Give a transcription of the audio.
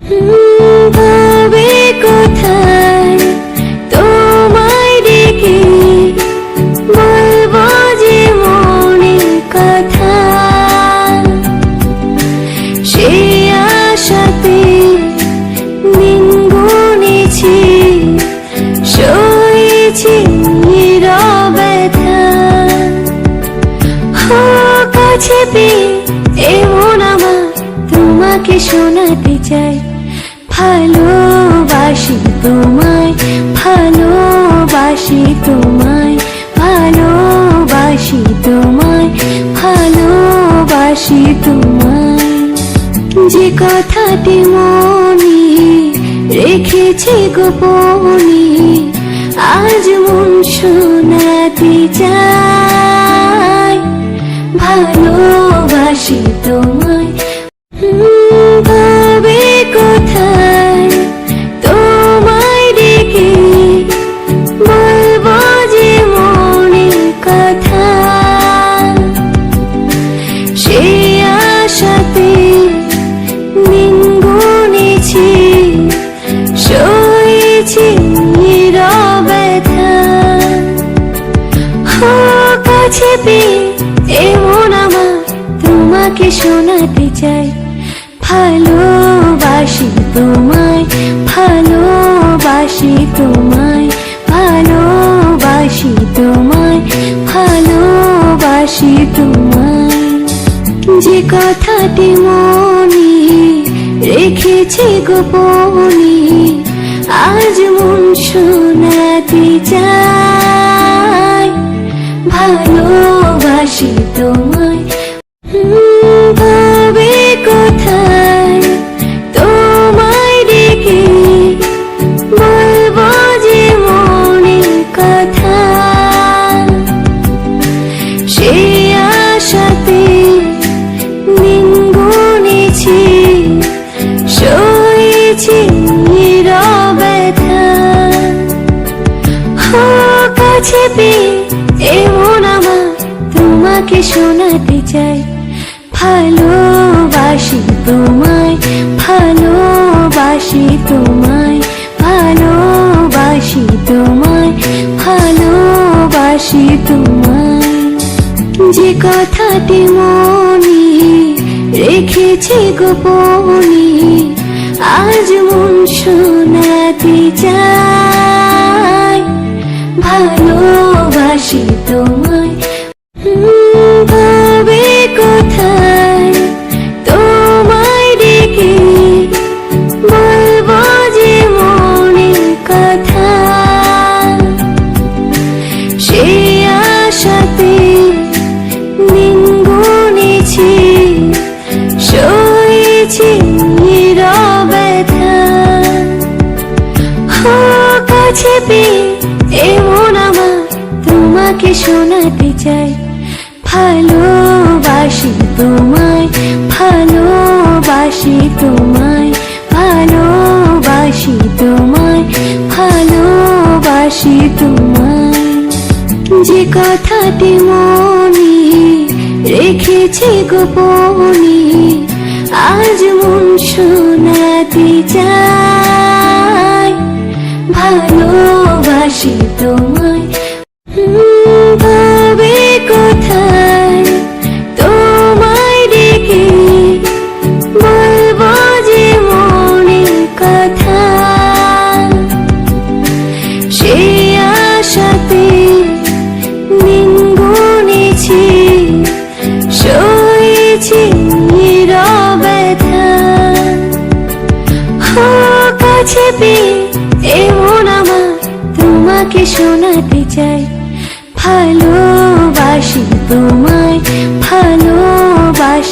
ভাবে কোথায় তোমায় ডেকে বলবো যে মনের কথা, সে আশাতে দিন গুনেছি, সয়েছি নীরবতা। কাছে পেয়ে এমন আমার তোমাকে শোনাতে চাই, ভালোবাসি তোমায়, ভালোবাসি তোমায়, ভালোবাসি তোমায়, ভালোবাসি তোমায়। যে কথাটি মনে রেখেছি গোপনে, আজ মন শোনাতে চাই, ভালোবাসি তোমায়। ভাবে কোথায় তোমায় ডেকে বলবো যে মনের কথা, সে আশাতে দিন গুনেছি, সয়েছি নীরবতা। কাছে পেয়ে এমন আমার তোমাকে শোনাতে চাই, ভালোবাসি তোমায়, ভালোবাসি তোমায়, ভালোবাসি তোমায়, ভালোবাসি তোমায়। যে কথাটি মনে রেখেছি গোপনে, আজ মন শোনাতে চাই, ভালোবাসি তোমায়। ভাবে কোথায় তোমায় ডেকে বলবো যে মনের কথা, সে আশাতে দিন গুনেছি, সয়েছি নীরবতা। কাছে পেয়ে এমন আমার তোমাকে শোনাতে চাই, ভালোবাসি তোমায়, ভালোবাসি তোমায়, ভালোবাসি তোমায়, ভালোবাসি তোমায়। যে কথাটি মনে রেখেছি গোপনে, আজ মন শোনাতে চাই, ভালোবাসি তোমায়। ভাবে কোথায় তোমায় ডেকে বলবো যে মনের কথা, সে আশাতে দিন গুনেছি, সয়েছি নীরবতা। কাছে পেয়ে এমন আমার তোমাকে শোনাতে চাই, ভালোবাসি তোমায়, ভালোবাসি তোমায়, ভালোবাসি তোমায়, ভালোবাসি তোমায়। যে কথাটি মনে রেখেছি গোপনে, আজ মন শোনাতে চাই, ভালোবাসি তোমায়। ভাবে কোথায় তোমায় ডেকে বলবো যে মনের কথা, সে আশাতে দিন গুনেছি, সয়েছি নীরবতা। কাছে পেয়ে এমন আমার তোমাকে শোনাতে চাই, ভালোবাসি তোমায়, ভালোবাসি